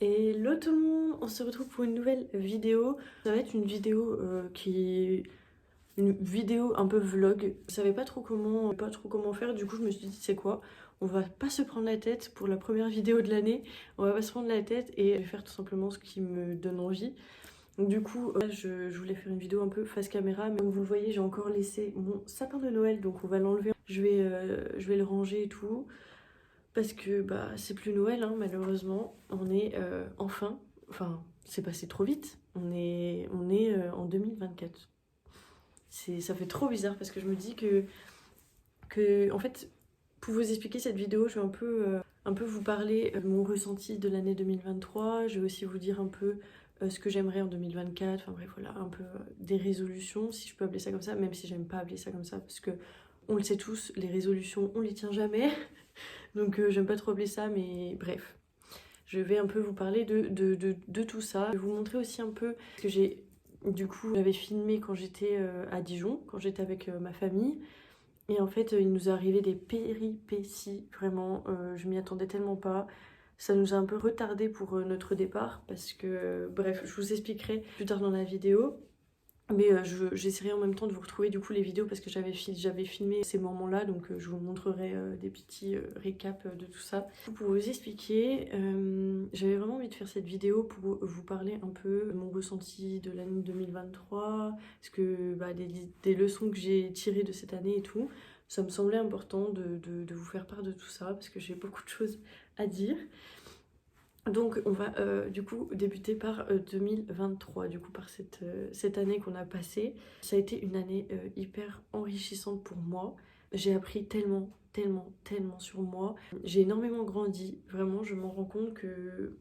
Hello tout le monde, on se retrouve pour une nouvelle vidéo. Ça va être une vidéo une vidéo un peu vlog. Je savais pas trop comment faire, du coup je me suis dit c'est quoi? On va pas se prendre la tête pour la première vidéo de l'année, on va pas se prendre la tête et je vais faire tout simplement ce qui me donne envie. Donc du coup, je voulais faire une vidéo un peu face caméra, mais comme vous le voyez, j'ai encore laissé mon sapin de Noël, donc on va l'enlever. Je vais le ranger et tout. Parce que bah c'est plus Noël hein, malheureusement, on est enfin c'est passé trop vite, on est en 2024. Ça fait trop bizarre parce que je me dis que en fait pour vous expliquer cette vidéo je vais un peu vous parler de mon ressenti de l'année 2023, je vais aussi vous dire un peu ce que j'aimerais en 2024, enfin bref voilà un peu des résolutions si je peux appeler ça comme ça, même si j'aime pas appeler ça comme ça parce que on le sait tous, les résolutions on les tient jamais. Donc j'aime pas trop appeler ça, mais bref. Je vais un peu vous parler de tout ça. Je vais vous montrer aussi un peu ce que j'avais filmé quand j'étais à Dijon, quand j'étais avec ma famille. Et en fait, il nous est arrivé des péripéties, vraiment, je m'y attendais tellement pas. Ça nous a un peu retardé pour notre départ, parce que, bref, je vous expliquerai plus tard dans la vidéo. Mais j'essaierai en même temps de vous retrouver du coup les vidéos parce que j'avais filmé ces moments-là, donc je vous montrerai des petits récaps de tout ça. Pour vous expliquer, j'avais vraiment envie de faire cette vidéo pour vous parler un peu de mon ressenti de l'année 2023, parce que bah, des leçons que j'ai tirées de cette année et tout. Ça me semblait important de vous faire part de tout ça parce que j'ai beaucoup de choses à dire. Donc on va du coup débuter par 2023, du coup par cette année qu'on a passée. Ça a été une année hyper enrichissante pour moi. J'ai appris tellement sur moi. J'ai énormément grandi, vraiment je m'en rends compte que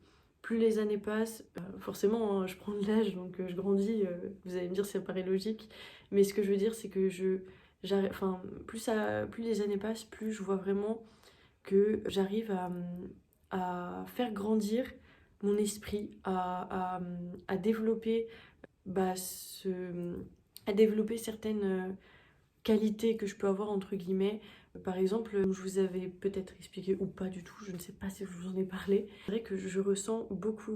plus les années passent, forcément hein, je prends de l'âge donc je grandis, vous allez me dire ça paraît logique, mais ce que je veux dire c'est que enfin, plus les années passent, plus je vois vraiment que j'arrive à faire grandir mon esprit, à développer, bah, à développer certaines qualités que je peux avoir entre guillemets. Par exemple, comme je vous avais peut-être expliqué ou pas du tout, je ne sais pas si je vous en ai parlé. C'est vrai que je ressens beaucoup,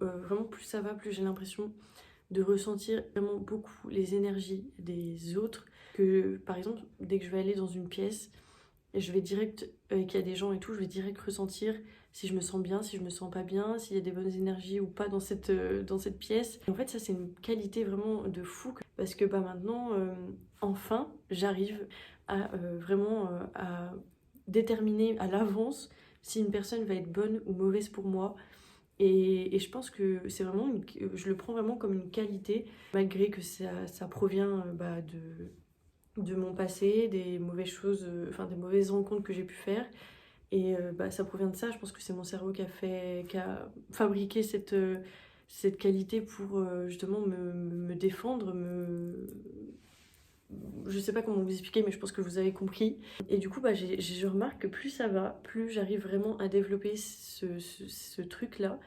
vraiment plus ça va, plus j'ai l'impression de ressentir vraiment beaucoup les énergies des autres. Que par exemple, dès que je vais aller dans une pièce, et je vais direct, qu'il y a des gens et tout, je vais direct ressentir si je me sens bien, si je me sens pas bien, s'il y a des bonnes énergies ou pas dans cette pièce. Et en fait, ça, c'est une qualité vraiment de fou. Parce que bah, maintenant, enfin, j'arrive à vraiment à déterminer à l'avance si une personne va être bonne ou mauvaise pour moi. Et je pense que c'est vraiment je le prends vraiment comme une qualité, malgré que ça provient bah, de mon passé, des mauvaises choses, enfin des mauvaises rencontres que j'ai pu faire. Et bah, ça provient de ça, je pense que c'est mon cerveau qui a fabriqué cette qualité pour justement me défendre, je sais pas comment vous expliquer, mais je pense que vous avez compris. Et du coup, bah, je remarque que plus ça va, plus j'arrive vraiment à développer ce truc-là.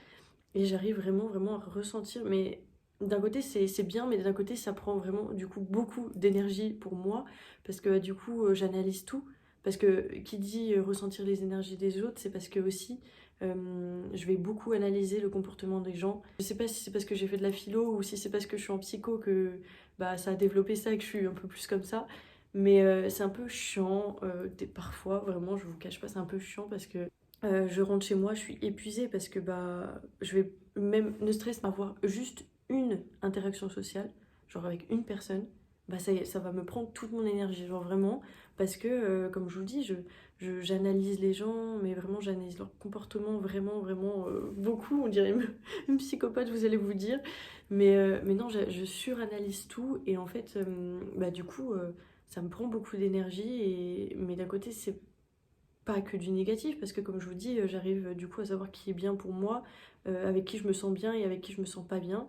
Et j'arrive vraiment à ressentir, mais d'un côté c'est bien, mais d'un côté ça prend vraiment du coup beaucoup d'énergie pour moi, parce que du coup j'analyse tout, parce que qui dit ressentir les énergies des autres, c'est parce que aussi je vais beaucoup analyser le comportement des gens. Je sais pas si c'est parce que j'ai fait de la philo ou si c'est parce que je suis en psycho que bah, ça a développé ça et que je suis un peu plus comme ça. Mais c'est un peu chiant, parfois, vraiment, je vous cache pas, c'est un peu chiant parce que je rentre chez moi, je suis épuisée parce que bah, je vais même, ne serait-ce avoir juste une interaction sociale, genre avec une personne, bah ça va me prendre toute mon énergie, genre vraiment, parce que comme je vous le dis, j'analyse les gens, mais vraiment j'analyse leur comportement vraiment beaucoup, on dirait même une psychopathe, vous allez vous dire, mais non, je suranalyse tout et en fait, bah du coup, ça me prend beaucoup d'énergie, mais d'un côté, c'est pas que du négatif, parce que comme je vous dis, j'arrive du coup à savoir qui est bien pour moi, avec qui je me sens bien et avec qui je me sens pas bien.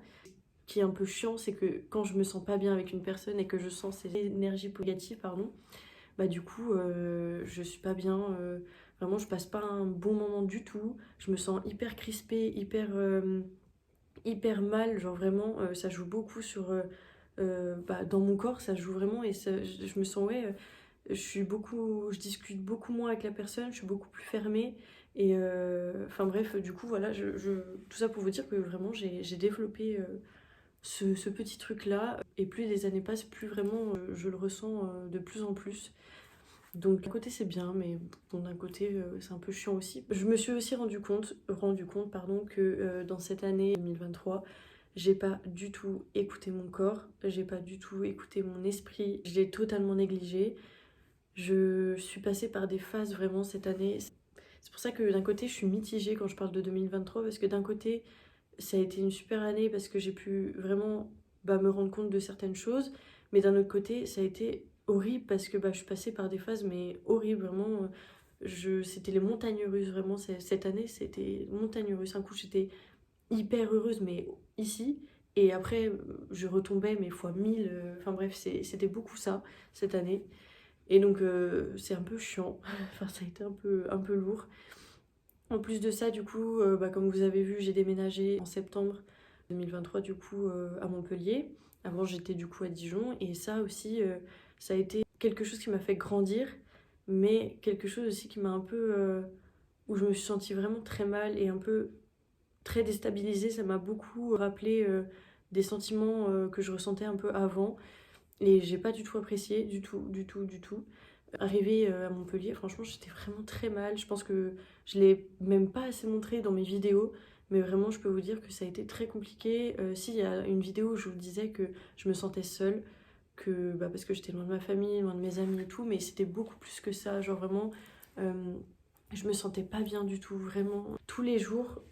Ce qui est un peu chiant, c'est que quand je me sens pas bien avec une personne et que je sens ces énergies négatives, pardon, bah du coup, je suis pas bien, vraiment je passe pas un bon moment du tout, je me sens hyper crispée, hyper mal, genre vraiment, ça joue beaucoup sur, bah, dans mon corps, ça joue vraiment et je me sens, ouais, je discute beaucoup moins avec la personne, je suis beaucoup plus fermée Et enfin bref, du coup, voilà, tout ça pour vous dire que vraiment, j'ai développé ce petit truc-là. Et plus les années passent, plus vraiment je le ressens de plus en plus. Donc d'un côté c'est bien, mais bon, d'un côté c'est un peu chiant aussi. Je me suis aussi rendu compte pardon, que dans cette année 2023, j'ai pas du tout écouté mon corps, j'ai pas du tout écouté mon esprit, je l'ai totalement négligé. Je suis passée par des phases vraiment cette année. C'est pour ça que d'un côté je suis mitigée quand je parle de 2023, parce que d'un côté ça a été une super année parce que j'ai pu vraiment me rendre compte de certaines choses, mais d'un autre côté ça a été horrible parce que je suis passée par des phases mais horribles vraiment. C'était les montagnes russes vraiment. Cette année c'était montagnes russes. Un coup j'étais hyper heureuse mais ici, et après je retombais mais fois 1000. Enfin bref, c'était beaucoup ça cette année. Et donc c'est un peu chiant. Enfin ça a été un peu lourd. En plus de ça, du coup, comme vous avez vu, j'ai déménagé en septembre 2023 du coup à Montpellier. Avant j'étais du coup à Dijon, et ça aussi ça a été quelque chose qui m'a fait grandir, mais quelque chose aussi qui m'a un peu où je me suis sentie vraiment très mal et un peu très déstabilisée. Ça m'a beaucoup rappelé des sentiments que je ressentais un peu avant, et j'ai pas du tout apprécié, du tout, du tout, du tout. Arrivée à Montpellier, franchement, j'étais vraiment très mal. Je pense que je l'ai même pas assez montré dans mes vidéos, mais vraiment, je peux vous dire que ça a été très compliqué. Si, il y a une vidéo où je vous disais que je me sentais seule, parce que j'étais loin de ma famille, loin de mes amis et tout, mais c'était beaucoup plus que ça. Genre vraiment, euh, je me sentais pas bien du tout, vraiment. Tous les jours,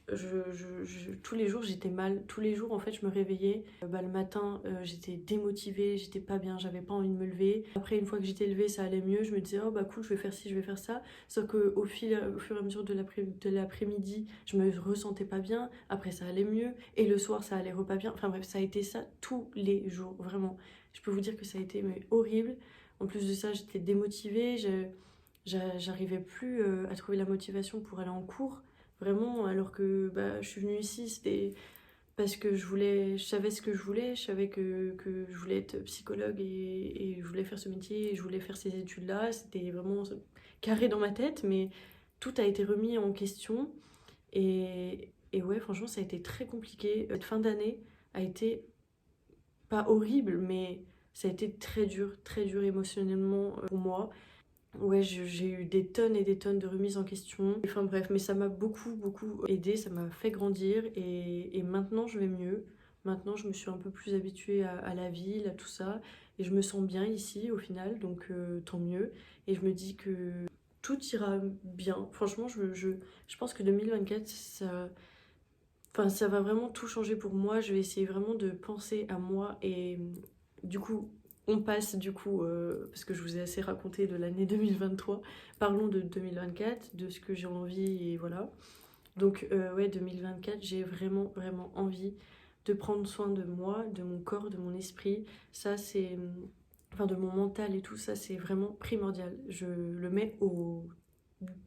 tous les jours j'étais mal. Tous les jours, en fait, je me réveillais. Le matin, j'étais démotivée, j'étais pas bien, j'avais pas envie de me lever. Après, une fois que j'étais levée, ça allait mieux. Je me disais, oh bah cool, je vais faire ci, je vais faire ça. Sauf qu'au fur et à mesure de l'après-midi, je me ressentais pas bien. Après, ça allait mieux. Et le soir, ça allait repas bien. Enfin bref, ça a été ça tous les jours, vraiment. Je peux vous dire que ça a été mais, horrible. En plus de ça, j'étais démotivée. J'arrivais plus à trouver la motivation pour aller en cours, vraiment, alors que je suis venue ici, c'était parce que je savais ce que je voulais, je savais que je voulais être psychologue, et je voulais faire ce métier, et je voulais faire ces études-là, c'était vraiment carré dans ma tête, mais tout a été remis en question, et ouais, franchement, ça a été très compliqué. Cette fin d'année a été pas horrible, mais ça a été très dur émotionnellement pour moi. Ouais, j'ai eu des tonnes et des tonnes de remises en question. Enfin bref, mais ça m'a beaucoup, beaucoup aidé, ça m'a fait grandir, et maintenant je vais mieux. Maintenant, je me suis un peu plus habituée à la ville, à tout ça, et je me sens bien ici au final, donc tant mieux. Et je me dis que tout ira bien. Franchement, je pense que 2024, enfin, ça va vraiment tout changer pour moi. Je vais essayer vraiment de penser à moi, et du coup, on passe du coup, parce que je vous ai assez raconté de l'année 2023, parlons de 2024, de ce que j'ai envie, et voilà. Donc ouais, 2024, j'ai vraiment, vraiment envie de prendre soin de moi, de mon corps, de mon esprit. Ça, c'est... Enfin, de mon mental et tout ça, c'est vraiment primordial. Je le mets au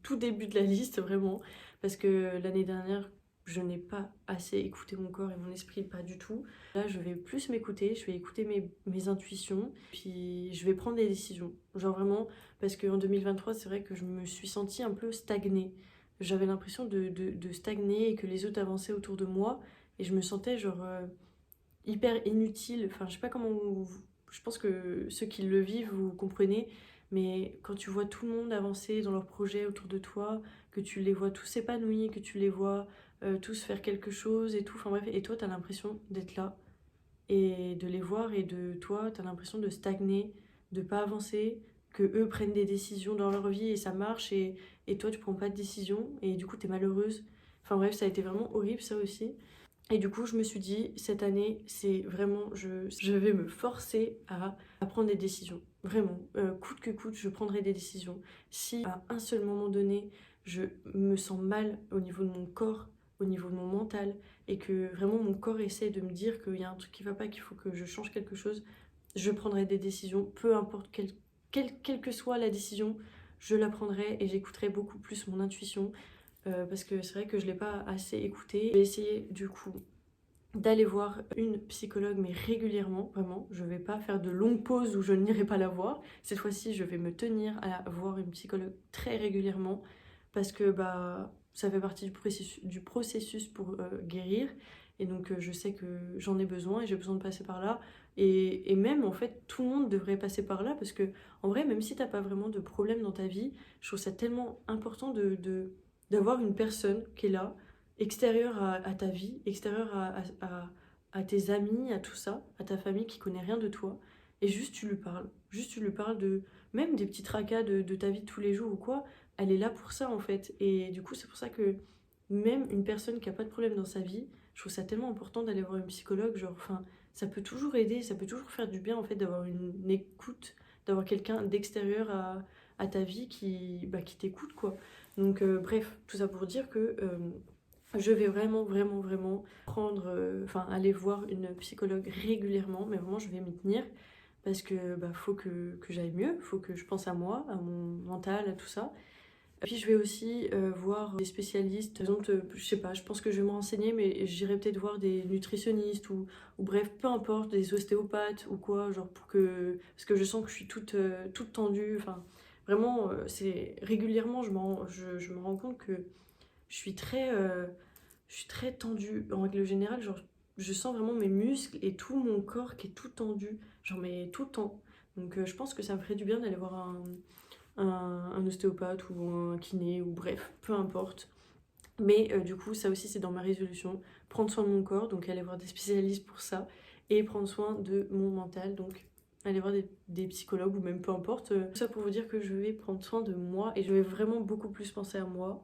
tout début de la liste, vraiment, parce que l'année dernière, je n'ai pas assez écouté mon corps et mon esprit, pas du tout. Là, je vais plus m'écouter, je vais écouter mes intuitions, puis je vais prendre des décisions. Genre vraiment, parce qu'en 2023, c'est vrai que je me suis sentie un peu stagnée. J'avais l'impression de stagner, et que les autres avançaient autour de moi, et je me sentais genre hyper inutile. Enfin, je sais pas comment je pense que ceux qui le vivent, vous comprenez, mais quand tu vois tout le monde avancer dans leurs projets autour de toi, que tu les vois tous s'épanouir, que tu les vois tous faire quelque chose et tout, enfin bref, et toi, t'as l'impression d'être là et de les voir, et de toi, t'as l'impression de stagner, de pas avancer, que eux prennent des décisions dans leur vie et ça marche, et toi, tu prends pas de décision, et du coup, t'es malheureuse. Enfin bref, ça a été vraiment horrible ça aussi. Et du coup, je me suis dit, cette année, c'est vraiment, je vais me forcer à prendre des décisions. Vraiment, coûte que coûte, je prendrai des décisions. Si à un seul moment donné, je me sens mal au niveau de mon corps, au niveau de mon mental, et que vraiment mon corps essaie de me dire qu'il y a un truc qui va pas, qu'il faut que je change quelque chose, je prendrai des décisions, peu importe quelle que soit la décision, je la prendrai, et j'écouterai beaucoup plus mon intuition. Parce que c'est vrai que je ne l'ai pas assez écouté. Je vais essayer du coup d'aller voir une psychologue, mais régulièrement, vraiment. Je vais pas faire de longues pauses où je n'irai pas la voir. Cette fois-ci, je vais me tenir à voir une psychologue très régulièrement, parce que ça fait partie du processus pour guérir. Et donc je sais que j'en ai besoin et j'ai besoin de passer par là. Et même en fait, tout le monde devrait passer par là parce que en vrai, même si t'as pas vraiment de problème dans ta vie, je trouve ça tellement important d'avoir une personne qui est là, extérieure à ta vie, extérieure à tes amis, à tout ça, à ta famille qui connaît rien de toi. Et juste tu lui parles. Juste tu lui parles de même des petits tracas de ta vie de tous les jours ou quoi. Elle est là pour ça en fait. Et du coup, c'est pour ça que même une personne qui a pas de problème dans sa vie, je trouve ça tellement important d'aller voir une psychologue. Genre, enfin, ça peut toujours aider, ça peut toujours faire du bien en fait d'avoir une écoute, d'avoir quelqu'un d'extérieur à ta vie qui t'écoute quoi. Donc, bref, tout ça pour dire que je vais vraiment, vraiment, vraiment prendre, aller voir une psychologue régulièrement, mais vraiment je vais m'y tenir parce que faut que j'aille mieux, faut que je pense à moi, à mon mental, à tout ça. Puis je vais aussi voir des spécialistes, par exemple, je sais pas, je pense que je vais me renseigner, mais j'irai peut-être voir des nutritionnistes ou bref, peu importe, des ostéopathes ou quoi, genre parce que je sens que je suis toute tendue, enfin vraiment, c'est régulièrement, je me rends compte que je suis je suis très tendue en règle générale, genre je sens vraiment mes muscles et tout mon corps qui est tout tendu, genre mais tout le temps. Donc je pense que ça me ferait du bien d'aller voir un ostéopathe ou un kiné ou bref, peu importe. Mais du coup, ça aussi c'est dans ma résolution, prendre soin de mon corps, donc aller voir des spécialistes pour ça, et prendre soin de mon mental, donc aller voir des psychologues ou même peu importe. Tout ça pour vous dire que je vais prendre soin de moi et je vais vraiment beaucoup plus penser à moi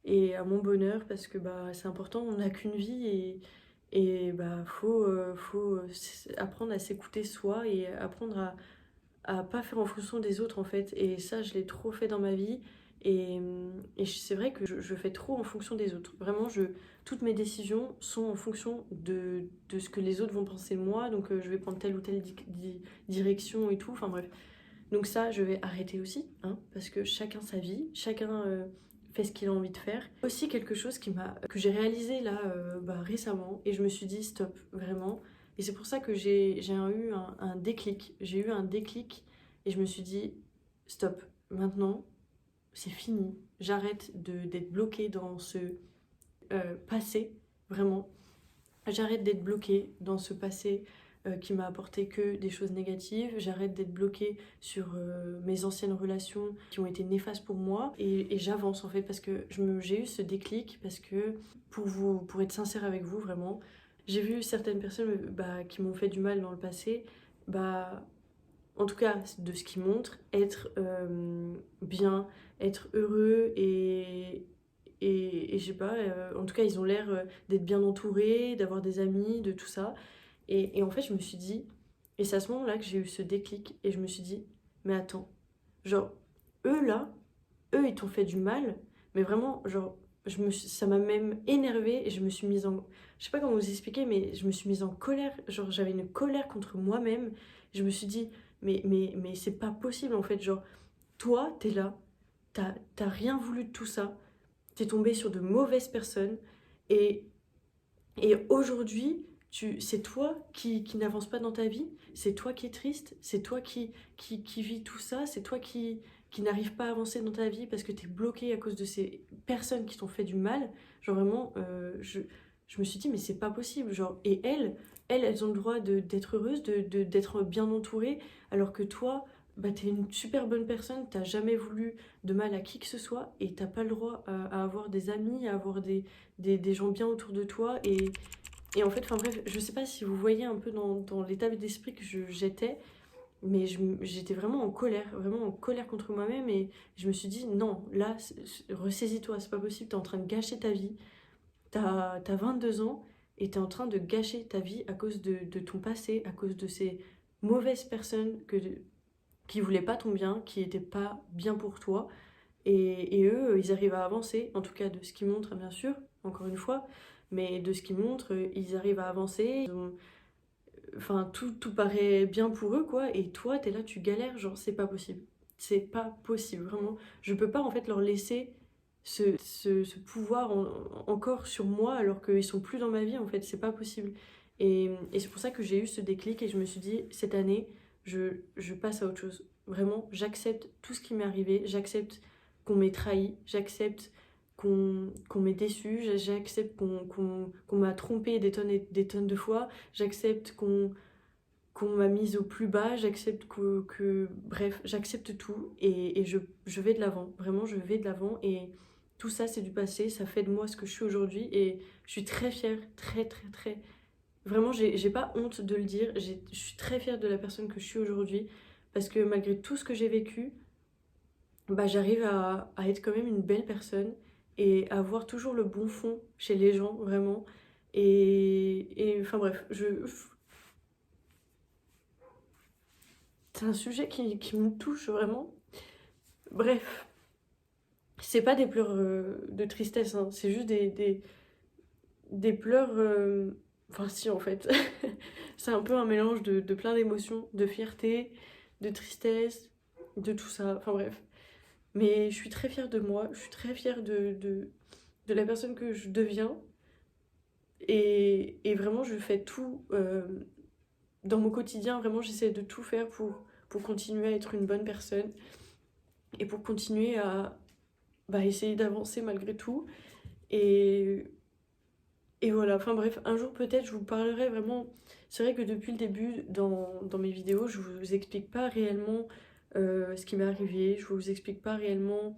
et à mon bonheur parce que c'est important, on n'a qu'une vie et faut apprendre à s'écouter soi et apprendre à pas faire en fonction des autres en fait. Et ça, je l'ai trop fait dans ma vie. Et c'est vrai que je fais trop en fonction des autres. Vraiment, toutes mes décisions sont en fonction de ce que les autres vont penser de moi. Donc je vais prendre telle ou telle direction et tout. Enfin bref. Donc ça, je vais arrêter aussi, hein, parce que chacun sa vie, chacun fait ce qu'il a envie de faire. Aussi quelque chose que j'ai réalisé là récemment et je me suis dit stop, vraiment. Et c'est pour ça que j'ai eu un déclic. J'ai eu un déclic et je me suis dit stop, maintenant c'est fini. J'arrête d'être bloquée dans ce passé, vraiment. J'arrête d'être bloquée dans ce passé qui m'a apporté que des choses négatives. J'arrête d'être bloquée sur mes anciennes relations qui ont été néfastes pour moi. Et j'avance en fait parce que j'ai eu ce déclic parce que pour être sincère avec vous vraiment, j'ai vu certaines personnes qui m'ont fait du mal dans le passé, en tout cas de ce qu'ils montrent, être bien, être heureux et je sais pas, en tout cas ils ont l'air d'être bien entourés, d'avoir des amis, de tout ça. Et en fait je me suis dit, et c'est à ce moment-là que j'ai eu ce déclic, et je me suis dit, mais attends, genre, eux là, eux ils t'ont fait du mal, mais vraiment, genre, ça m'a même énervée, et je me suis mise en... Je sais pas comment vous expliquer, mais je me suis mise en colère, genre j'avais une colère contre moi-même, je me suis dit, mais c'est pas possible en fait, genre, toi t'es là, t'as rien voulu de tout ça, t'es tombé sur de mauvaises personnes et, et aujourd'hui, c'est toi qui n'avance pas dans ta vie, c'est toi qui es triste, c'est toi qui vis tout ça, c'est toi qui n'arrive pas à avancer dans ta vie parce que t'es bloqué à cause de ces personnes qui t'ont fait du mal. Genre vraiment, je me suis dit, mais c'est pas possible. Genre, et elles ont le droit d'être heureuses, d'être bien entourées, alors que toi, t'es une super bonne personne, t'as jamais voulu de mal à qui que ce soit et t'as pas le droit à avoir des amis, à avoir des gens bien autour de toi et en fait, enfin bref, je sais pas si vous voyez un peu dans l'état d'esprit que j'étais, mais j'étais vraiment en colère contre moi-même et je me suis dit non, là, ressaisis-toi, c'est pas possible, t'es en train de gâcher ta vie, t'as 22 ans et t'es en train de gâcher ta vie à cause de ton passé, à cause de ces mauvaises personnes qui voulaient pas ton bien, qui étaient pas bien pour toi et eux, ils arrivent à avancer, en tout cas de ce qu'ils montrent, bien sûr, encore une fois, mais de ce qu'ils montrent, ils arrivent à avancer. Enfin, tout paraît bien pour eux, quoi. Et toi, t'es là, tu galères, genre, c'est pas possible. C'est pas possible, vraiment. Je peux pas, en fait, leur laisser ce pouvoir encore sur moi alors qu'ils sont plus dans ma vie, en fait. C'est pas possible. Et c'est pour ça que j'ai eu ce déclic et je me suis dit, cette année, je passe à autre chose. Vraiment, j'accepte tout ce qui m'est arrivé, j'accepte qu'on m'ait trahi, j'accepte qu'on m'ait déçu, j'accepte qu'on m'a trompé des tonnes et des tonnes de fois, j'accepte qu'on m'a mise au plus bas, j'accepte bref, j'accepte tout et je vais de l'avant, vraiment je vais de l'avant et tout ça c'est du passé, ça fait de moi ce que je suis aujourd'hui et je suis très fière, très, vraiment j'ai pas honte de le dire, je suis très fière de la personne que je suis aujourd'hui parce que malgré tout ce que j'ai vécu, bah j'arrive à être quand même une belle personne et à avoir toujours le bon fond chez les gens, vraiment. Et enfin bref, c'est un sujet qui me touche vraiment. Bref, c'est pas des pleurs de tristesse, hein, c'est juste des pleurs. Enfin, si, en fait. C'est un peu un mélange de plein d'émotions, de fierté, de tristesse, de tout ça. Enfin, bref. Mais je suis très fière de moi, je suis très fière de la personne que je deviens. Et vraiment, je fais tout dans mon quotidien. Vraiment, j'essaie de tout faire pour continuer à être une bonne personne et pour continuer à essayer d'avancer malgré tout. Et, et voilà, enfin bref, un jour peut-être je vous parlerai vraiment. C'est vrai que depuis le début, dans mes vidéos, je vous explique pas réellement ce qui m'est arrivé, je vous explique pas réellement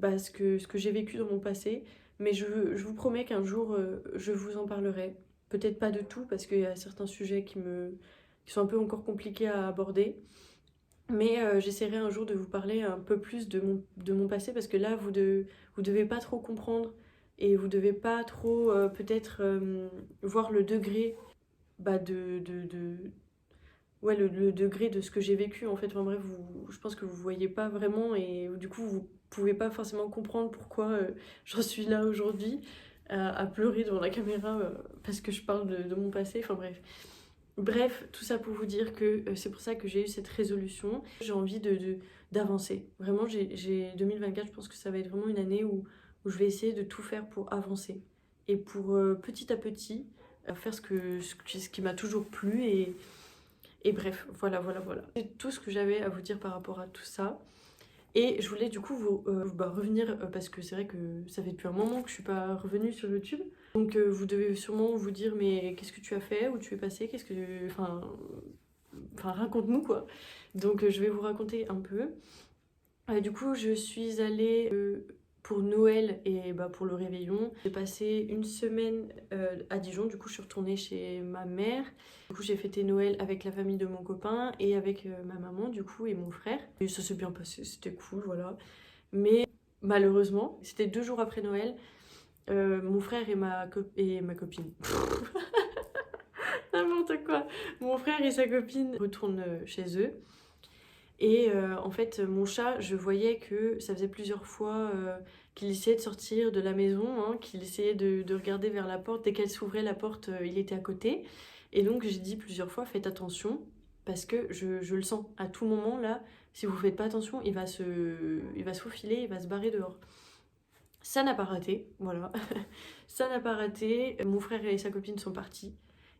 ce que j'ai vécu dans mon passé, mais je vous promets qu'un jour je vous en parlerai. Peut-être pas de tout, parce qu'il y a certains sujets qui sont un peu encore compliqués à aborder, mais j'essaierai un jour de vous parler un peu plus de mon passé, parce que là, vous devez pas trop comprendre et vous devez pas trop peut-être voir le degré ouais, le degré de ce que j'ai vécu en fait. Enfin bref, je pense que vous voyez pas vraiment et du coup vous pouvez pas forcément comprendre pourquoi j'en suis là aujourd'hui à pleurer devant la caméra parce que je parle de mon passé. Enfin bref. Bref, tout ça pour vous dire que c'est pour ça que j'ai eu cette résolution. J'ai envie d'avancer. Vraiment, 2024, je pense que ça va être vraiment une année où je vais essayer de tout faire pour avancer. Et pour petit à petit faire ce qui m'a toujours plu. Et bref, voilà. C'est tout ce que j'avais à vous dire par rapport à tout ça. Et je voulais du coup revenir, parce que c'est vrai que ça fait depuis un moment que je suis pas revenue sur YouTube. Donc vous devez sûrement vous dire mais qu'est-ce que tu as fait, où tu es passé, qu'est-ce que... Enfin raconte-nous quoi. Donc je vais vous raconter un peu. Du coup je suis allée pour Noël et pour le réveillon. J'ai passé une semaine à Dijon, du coup je suis retournée chez ma mère. Du coup j'ai fêté Noël avec la famille de mon copain et avec ma maman du coup et mon frère. Et ça s'est bien passé, c'était cool, voilà. Mais malheureusement, c'était 2 jours après Noël, mon frère et ma copine. N'importe quoi. Mon frère et sa copine retournent chez eux. Et en fait, mon chat, je voyais que ça faisait plusieurs fois qu'il essayait de sortir de la maison, hein, qu'il essayait de regarder vers la porte. Dès qu'elle s'ouvrait la porte, il était à côté. Et donc j'ai dit plusieurs fois, faites attention, parce que je le sens. À tout moment, là, si vous faites pas attention, il va se faufiler, il va se barrer dehors. Ça n'a pas raté, voilà. Ça n'a pas raté. Mon frère et sa copine sont partis.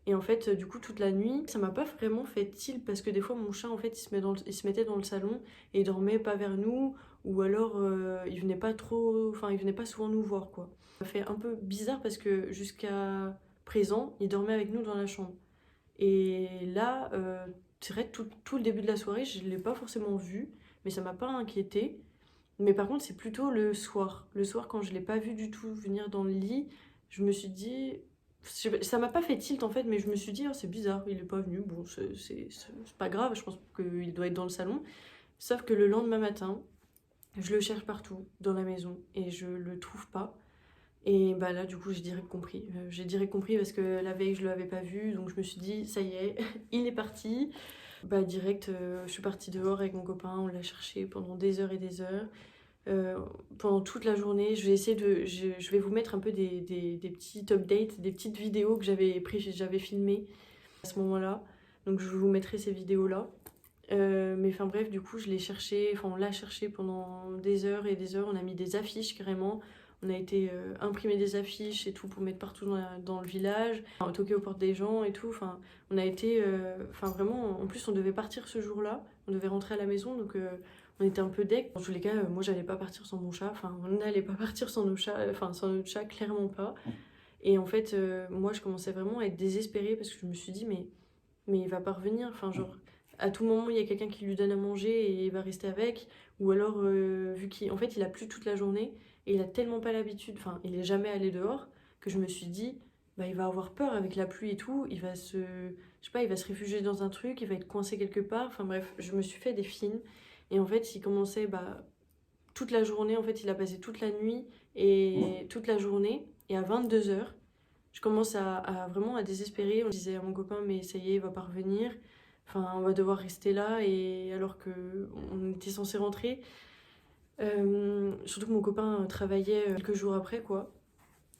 Et en fait, du coup, toute la nuit, ça m'a pas vraiment fait tilt parce que des fois, mon chat, en fait, il se mettait dans le salon et il dormait pas vers nous ou alors il venait pas trop, enfin, il venait pas souvent nous voir, quoi. Ça fait un peu bizarre parce que jusqu'à présent, il dormait avec nous dans la chambre. Et là, c'est vrai que tout le début de la soirée, je l'ai pas forcément vu, mais ça m'a pas inquiété. Mais par contre, c'est plutôt le soir. Le soir, quand je l'ai pas vu du tout venir dans le lit, je me suis dit. Ça m'a pas fait tilt en fait, mais je me suis dit, oh, c'est bizarre, il est pas venu. Bon, c'est pas grave, je pense qu'il doit être dans le salon. Sauf que le lendemain matin, je le cherche partout dans la maison et je le trouve pas. Et bah là, du coup, j'ai direct compris. J'ai direct compris parce que la veille, je l'avais pas vu, donc je me suis dit, ça y est, il est parti. Bah direct, je suis partie dehors avec mon copain, on l'a cherché pendant des heures et des heures. Pendant toute la journée, je vais vous mettre un peu des petites updates, des petites vidéos que j'avais filmées à ce moment-là. Donc je vous mettrai ces vidéos-là. Mais enfin bref, du coup, on l'a cherché pendant des heures et des heures. On a mis des affiches carrément. On a été imprimer des affiches et tout pour mettre partout dans le village, enfin, toquer aux portes des gens et tout. Enfin, on a été, vraiment. En plus, on devait partir ce jour-là. On devait rentrer à la maison, donc on était un peu deck. Dans tous les cas, moi j'allais pas partir sans mon chat, enfin on n'allait pas partir sans nos chats, enfin sans notre chat, clairement pas. Et en fait, moi je commençais vraiment à être désespérée parce que je me suis dit, mais il va pas revenir, enfin genre à tout moment il y a quelqu'un qui lui donne à manger et il va rester avec, ou alors vu qu'il en fait il a plu toute la journée et il a tellement pas l'habitude, enfin il est jamais allé dehors, que je me suis dit bah il va avoir peur avec la pluie et tout, il va se je sais pas, il va se réfugier dans un truc, il va être coincé quelque part, enfin bref, je me suis fait des films et en fait il commençait bah toute la journée, en fait il a passé toute la nuit et toute la journée, et à 22 h je commence à vraiment à désespérer. On disait à mon copain, mais ça y est, il va pas revenir. Enfin, on va devoir rester là, et alors que on était censé rentrer. Surtout que mon copain travaillait quelques jours après, quoi.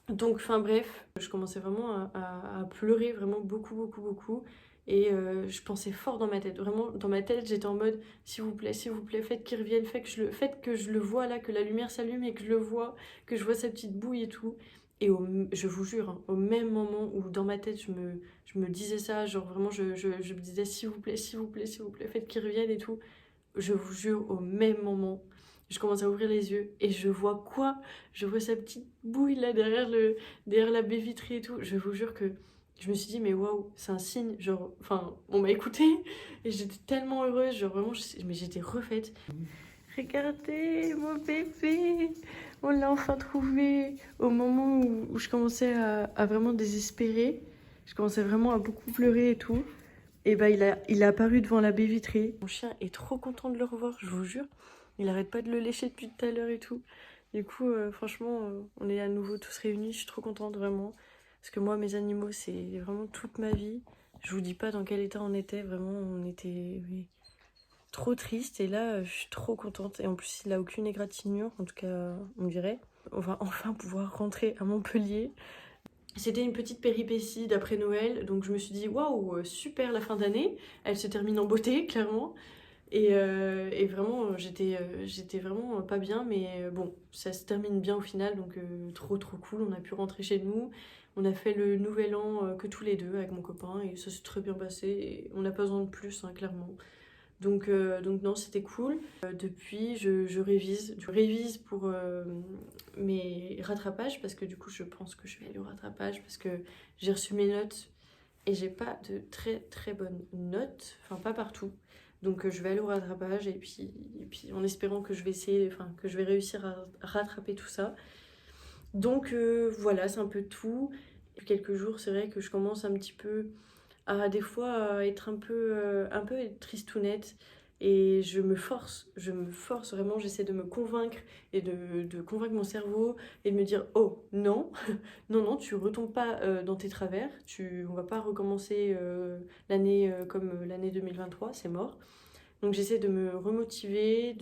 Donc, enfin bref, je commençais vraiment à pleurer, vraiment beaucoup, beaucoup, beaucoup. Et je pensais fort dans ma tête. Vraiment, dans ma tête, j'étais en mode, s'il vous plaît, faites qu'il revienne, faites que je le vois là, que la lumière s'allume et que je le vois, que je vois sa petite bouille et tout. Et je vous jure, hein, au même moment où dans ma tête, je me disais ça, genre vraiment, je me disais, s'il vous plaît, s'il vous plaît, s'il vous plaît, faites qu'il revienne et tout. Je vous jure, au même moment, je commence à ouvrir les yeux et je vois quoi? Je vois sa petite bouille là derrière la baie vitrée et tout. Je vous jure que je me suis dit, mais waouh, c'est un signe. Genre, enfin, on m'a écouté et j'étais tellement heureuse. Genre, vraiment, mais j'étais refaite. Regardez mon bébé, on l'a enfin trouvé. Au moment où je commençais à vraiment désespérer, je commençais vraiment à beaucoup pleurer et tout. Et bah il a apparu devant la baie vitrée. Mon chien est trop content de le revoir, je vous jure. Il arrête pas de le lécher depuis tout à l'heure et tout. Du coup, franchement, on est à nouveau tous réunis. Je suis trop contente, vraiment. Parce que moi, mes animaux, c'est vraiment toute ma vie. Je vous dis pas dans quel état on était. Vraiment, on était trop triste. Et là, je suis trop contente. Et en plus, il a aucune égratignure, en tout cas, on dirait. On va enfin pouvoir rentrer à Montpellier. C'était une petite péripétie d'après Noël, donc je me suis dit waouh, super la fin d'année, elle se termine en beauté, clairement. Et vraiment, j'étais vraiment pas bien, mais bon, ça se termine bien au final, donc trop trop cool. On a pu rentrer chez nous, on a fait le nouvel an que tous les deux avec mon copain, et ça s'est très bien passé, et on n'a pas besoin de plus, hein, clairement. Donc non, c'était cool. Depuis, je révise pour mes rattrapages, parce que du coup, je pense que je vais aller au rattrapage, parce que j'ai reçu mes notes et j'ai pas de très très bonnes notes, enfin pas partout. Donc je vais aller au rattrapage, et puis en espérant que je vais essayer, enfin que je vais réussir à rattraper tout ça. Donc voilà, c'est un peu tout. Depuis quelques jours, c'est vrai que je commence un petit peu à des fois à être un peu tristounette, et je me force vraiment, j'essaie de me convaincre et de convaincre mon cerveau et de me dire oh non, non, non, tu retombes pas dans tes travers, on va pas recommencer l'année comme l'année 2023, c'est mort. Donc j'essaie de me remotiver,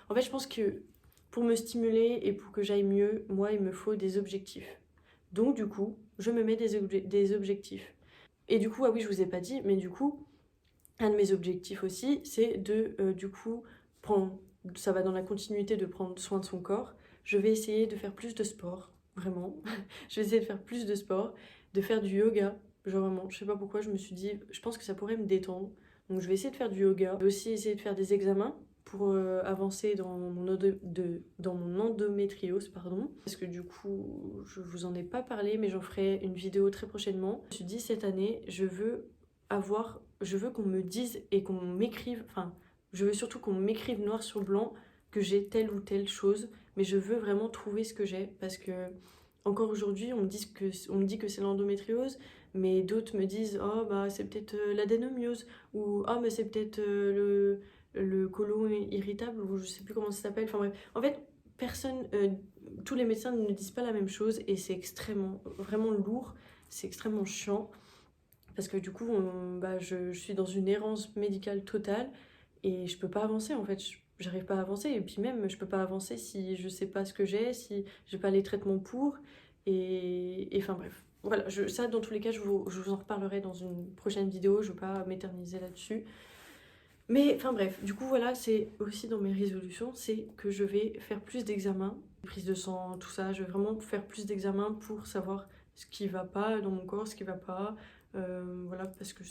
En fait, je pense que pour me stimuler et pour que j'aille mieux, moi, il me faut des objectifs. Donc du coup, je me mets des objectifs. Et du coup, ah oui, je vous ai pas dit, mais du coup, un de mes objectifs aussi, c'est du coup, prendre, ça va dans la continuité de prendre soin de son corps. Je vais essayer de faire plus de sport, vraiment. Je vais essayer de faire plus de sport, de faire du yoga. Genre vraiment, je sais pas pourquoi, je me suis dit, je pense que ça pourrait me détendre. Donc je vais essayer de faire du yoga. Je vais aussi essayer de faire des examens pour avancer dans mon endométriose, pardon. Parce que du coup, je vous en ai pas parlé, mais j'en ferai une vidéo très prochainement. Je me suis dit, cette année, je veux qu'on me dise et qu'on m'écrive, enfin, je veux surtout qu'on m'écrive noir sur blanc que j'ai telle ou telle chose, mais je veux vraiment trouver ce que j'ai, parce que encore aujourd'hui, on me dit que c'est l'endométriose, mais d'autres me disent oh bah c'est peut-être l'adénomiose, ou oh mais c'est peut-être le côlon irritable, ou je sais plus comment ça s'appelle. Enfin bref, en fait, tous les médecins ne disent pas la même chose, et c'est extrêmement, vraiment lourd, c'est extrêmement chiant. Parce que du coup, je suis dans une errance médicale totale, et je peux pas avancer en fait. J'arrive pas à avancer, et puis même je peux pas avancer si je sais pas ce que j'ai, si j'ai pas les traitements pour. Et enfin bref. Voilà, ça dans tous les cas, je vous en reparlerai dans une prochaine vidéo, je veux pas m'éterniser là-dessus. Mais enfin bref, du coup voilà, c'est aussi dans mes résolutions, c'est que je vais faire plus d'examens, prise de sang, tout ça, je vais vraiment faire plus d'examens pour savoir ce qui va pas dans mon corps, ce qui va pas, voilà, parce que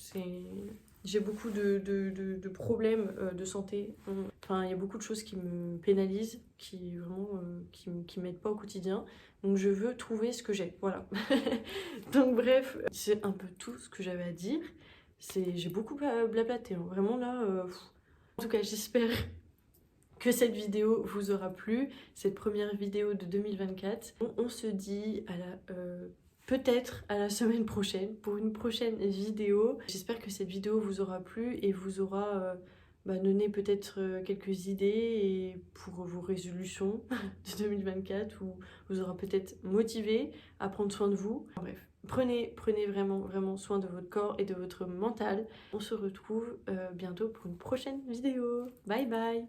J'ai beaucoup de problèmes de santé. Enfin, il y a beaucoup de choses qui me pénalisent, qui vraiment qui m'aident pas au quotidien. Donc je veux trouver ce que j'ai. Voilà. Donc bref, c'est un peu tout ce que j'avais à dire. J'ai beaucoup blablaté, hein. Vraiment là. En tout cas, j'espère que cette vidéo vous aura plu, cette première vidéo de 2024. On se dit à la peut-être à la semaine prochaine pour une prochaine vidéo. J'espère que cette vidéo vous aura plu et vous aura donné peut-être quelques idées et pour vos résolutions de 2024 ou vous aura peut-être motivé à prendre soin de vous. Bref, prenez vraiment soin de votre corps et de votre mental. On se retrouve bientôt pour une prochaine vidéo. Bye bye.